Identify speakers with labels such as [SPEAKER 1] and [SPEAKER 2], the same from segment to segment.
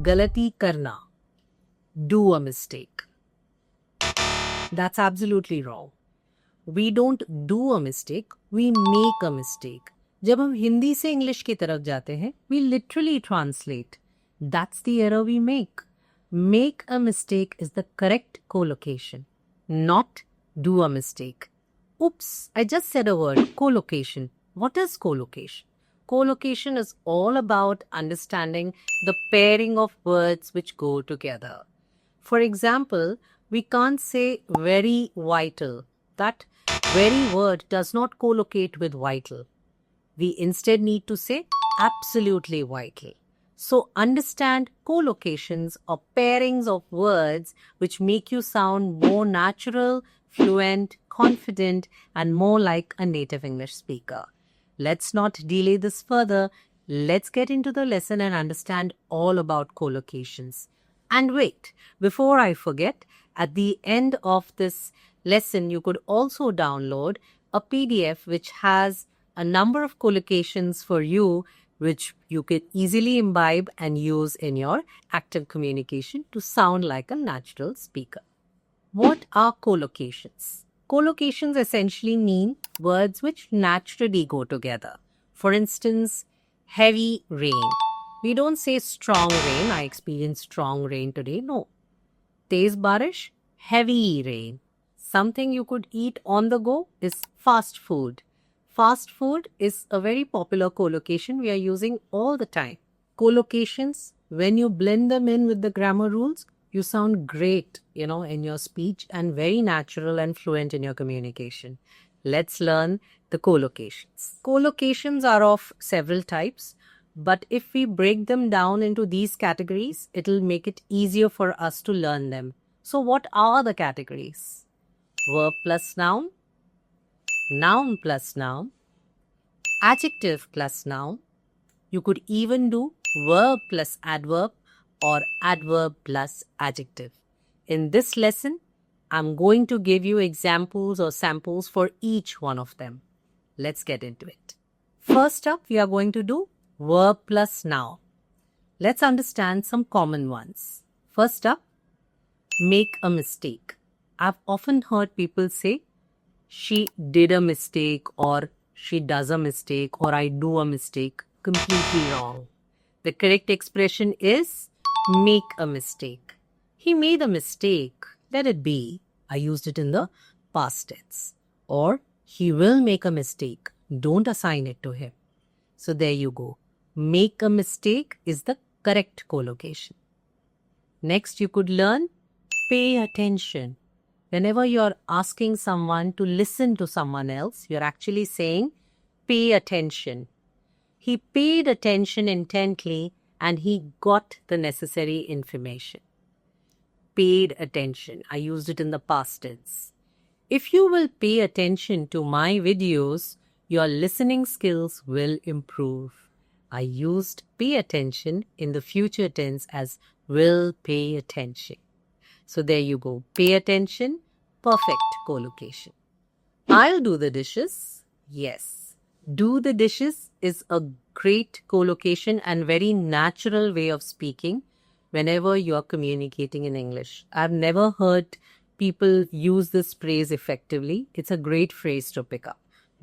[SPEAKER 1] galati karna, do a mistake. That's absolutely wrong. We don't do a mistake, we make a mistake. जब हम हिंदी से English की तरफ जाते हैं, we literally translate. That's the error we make. Make a mistake is the correct collocation, not do a mistake. Oops, I just said a word, collocation. What is collocation? Collocation is all about understanding the pairing of words which go together. For example, we can't say very vital. That very word does not collocate with vital. We instead need to say absolutely vital. So understand collocations or pairings of words which make you sound more natural, fluent, confident, and more like a native English speaker. Let's not delay this further. Let's get into the lesson and understand all about collocations. And wait, before I forget, at the end of this lesson, you could also download a PDF which has a number of collocations for you, which you could easily imbibe and use in your active communication to sound like a natural speaker. What are collocations? Collocations essentially mean words which naturally go together. For instance, heavy rain. We don't say strong rain. I experienced strong rain today. No. Tez barish, heavy rain. Something you could eat on the go is fast food. Fast food is a very popular collocation we are using all the time. Collocations, when you blend them in with the grammar rules, you sound great, in your speech and very natural and fluent in your communication. Let's learn the collocations. Collocations are of several types, but if we break them down into these categories, it'll make it easier for us to learn them. So what are the categories? Verb plus noun, noun plus noun, adjective plus noun. You could even do verb plus adverb or adverb plus adjective. In this lesson, I'm going to give you examples or samples for each one of them. Let's get into it. First up, we are going to do verb plus noun. Let's understand some common ones. First up, make a mistake. I've often heard people say, she did a mistake, or she does a mistake, or I do a mistake. Completely wrong. The correct expression is make a mistake. He made a mistake. Let it be. I used it in the past tense. Or he will make a mistake. Don't assign it to him. So there you go. Make a mistake is the correct collocation. Next, you could learn pay attention. Whenever you're asking someone to listen to someone else, you're actually saying, pay attention. He paid attention intently and he got the necessary information. Paid attention. I used it in the past tense. If you will pay attention to my videos, your listening skills will improve. I used pay attention in the future tense as will pay attention. So there you go. Pay attention. Perfect collocation. I'll do the dishes. Yes. Do the dishes is a great collocation and very natural way of speaking whenever you are communicating in English. I've never heard people use this phrase effectively. It's a great phrase to pick up.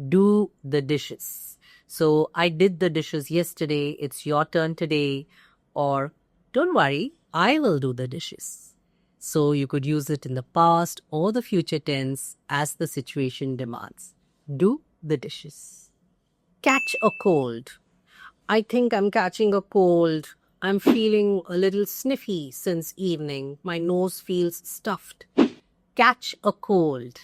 [SPEAKER 1] Do the dishes. So I did the dishes yesterday. It's your turn today. Or don't worry, I will do the dishes. So you could use it in the past or the future tense as the situation demands. Do the dishes. Catch a cold. I think I'm catching a cold. I'm feeling a little sniffy since evening. My nose feels stuffed. Catch a cold.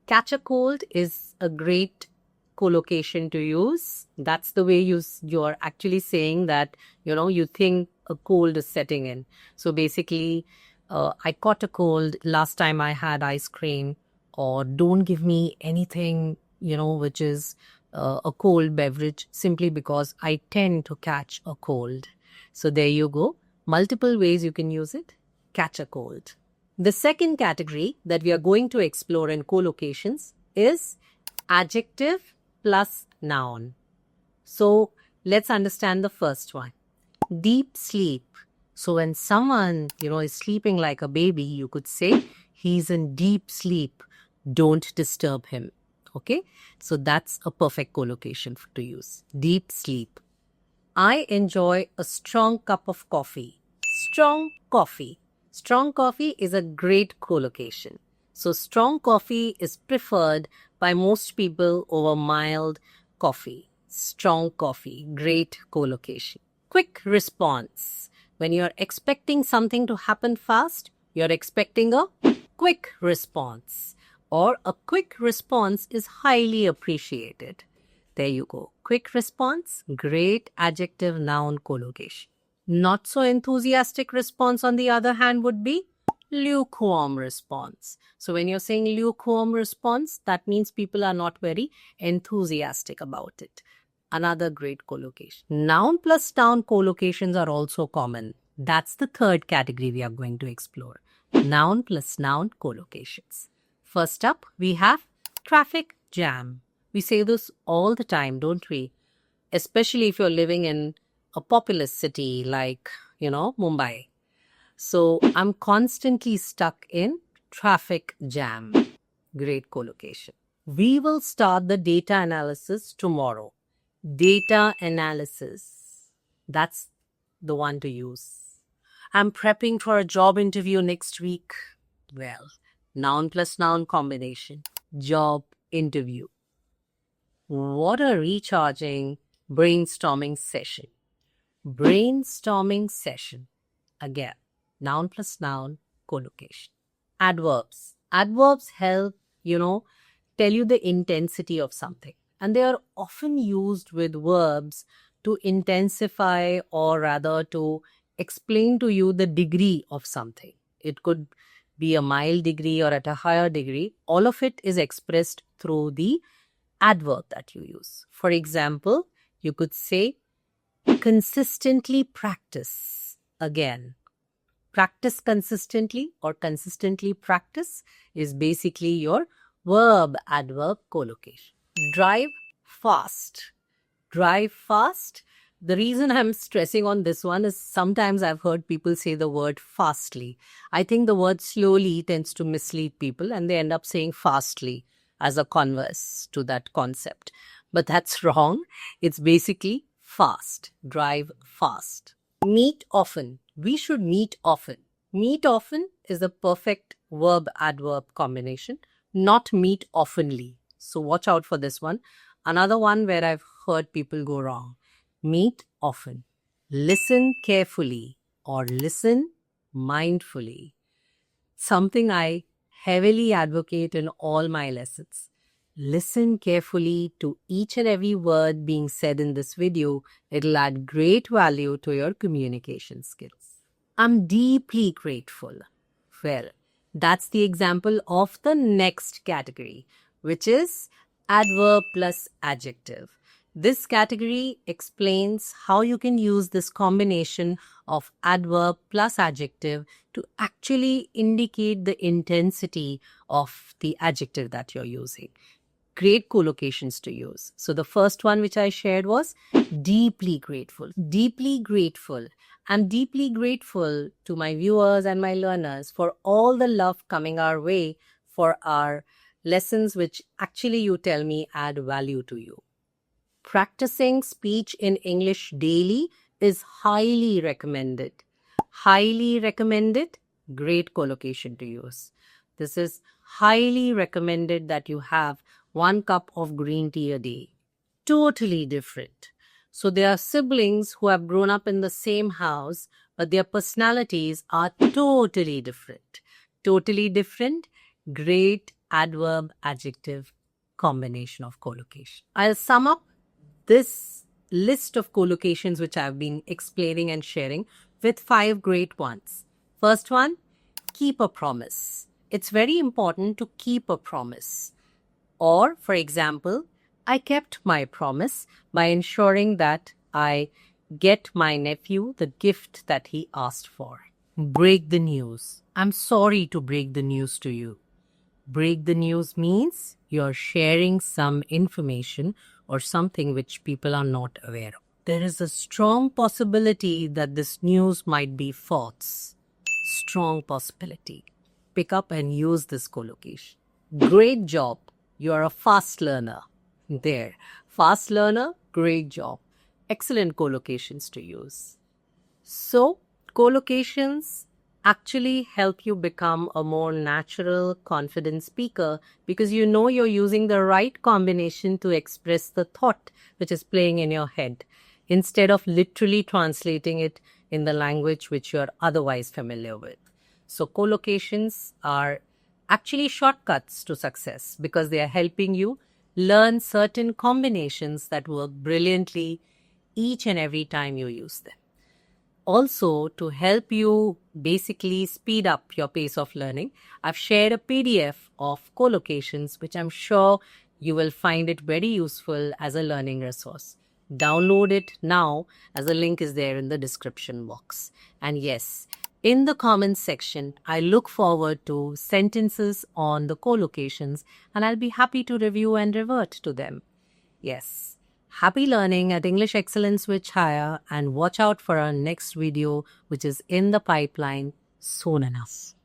[SPEAKER 1] Catch a cold is a great collocation to use. That's the way you're actually saying that, you think a cold is setting in. So basically, I caught a cold last time I had ice cream, or don't give me anything, which is a cold beverage, simply because I tend to catch a cold. So there you go. Multiple ways you can use it. Catch a cold. The second category that we are going to explore in collocations is adjective plus noun. So let's understand the first one. Deep sleep. So when someone, is sleeping like a baby, you could say he's in deep sleep. Don't disturb him. Okay? So that's a perfect collocation to use. Deep sleep. I enjoy a strong cup of coffee. Strong coffee. Strong coffee is a great collocation. So strong coffee is preferred by most people over mild coffee. Strong coffee, great collocation. Quick response. When you're expecting something to happen fast, you're expecting a quick response. Or a quick response is highly appreciated. There you go. Quick response, great adjective noun collocation. Not so enthusiastic response, on the other hand, would be lukewarm response. So when you're saying lukewarm response, that means people are not very enthusiastic about it. Another great collocation. Noun plus noun collocations are also common. That's the third category we are going to explore. Noun plus noun collocations. First up, we have traffic jam. We say this all the time, don't we? Especially if you're living in a populous city like, Mumbai. So I'm constantly stuck in traffic jam. Great collocation. We will start the data analysis tomorrow. Data analysis. That's the one to use. I'm prepping for a job interview next week. Well, noun plus noun combination. Job interview. What a recharging brainstorming session. Brainstorming session. Again, noun plus noun collocation. Adverbs. Adverbs help, tell you the intensity of something. And they are often used with verbs to intensify, or rather to explain to you the degree of something. It could be a mild degree or at a higher degree. All of it is expressed through the adverb that you use. For example, you could say consistently practice. Again, practice consistently or consistently practice is basically your verb adverb collocation. Drive fast. Drive fast. The reason I'm stressing on this one is sometimes I've heard people say the word fastly. I think the word slowly tends to mislead people and they end up saying fastly as a converse to that concept. But that's wrong. It's basically fast. Drive fast. Meet often. We should meet often. Meet often is the perfect verb adverb combination, not meet oftenly. So watch out for this one. Another one where I've heard people go wrong. Meet often. Listen carefully or listen mindfully. Something I heavily advocate in all my lessons. Listen carefully to each and every word being said in this video. It'll add great value to your communication skills. I'm deeply grateful. Well, that's the example of the next category, which is adverb plus adjective. This category explains how you can use this combination of adverb plus adjective to actually indicate the intensity of the adjective that you're using. Great collocations to use. So the first one which I shared was deeply grateful. Deeply grateful. I'm deeply grateful to my viewers and my learners for all the love coming our way for our lessons which actually you tell me add value to you. Practicing speech in English daily is highly recommended. Highly recommended, great collocation to use. This is highly recommended that you have 1 cup of green tea a day. Totally different. So there are siblings who have grown up in the same house, but their personalities are totally different. Totally different, great adverb adjective combination of collocation. I'll sum up this list of collocations which I've been explaining and sharing with 5 great ones. First one, keep a promise. It's very important to keep a promise. Or, for example, I kept my promise by ensuring that I get my nephew the gift that he asked for. Break the news. I'm sorry to break the news to you. Break the news means you're sharing some information or something which people are not aware of. there is a strong possibility that this news might be false. Strong possibility. Pick up and use this collocation. Great job. You are a fast learner. There. Fast learner, great job. Excellent collocations to use. So, collocations actually help you become a more natural, confident speaker because you know you're using the right combination to express the thought which is playing in your head instead of literally translating it in the language which you're otherwise familiar with. So, collocations are actually shortcuts to success because they are helping you learn certain combinations that work brilliantly each and every time you use them. Also, to help you basically speed up your pace of learning, I've shared a PDF of collocations, which I'm sure you will find it very useful as a learning resource. Download it now, as the link is there in the description box. And yes, in the comments section, I look forward to sentences on the collocations, and I'll be happy to review and revert to them. Yes. Happy learning at English Excellence with Chaya, and watch out for our next video, which is in the pipeline soon enough.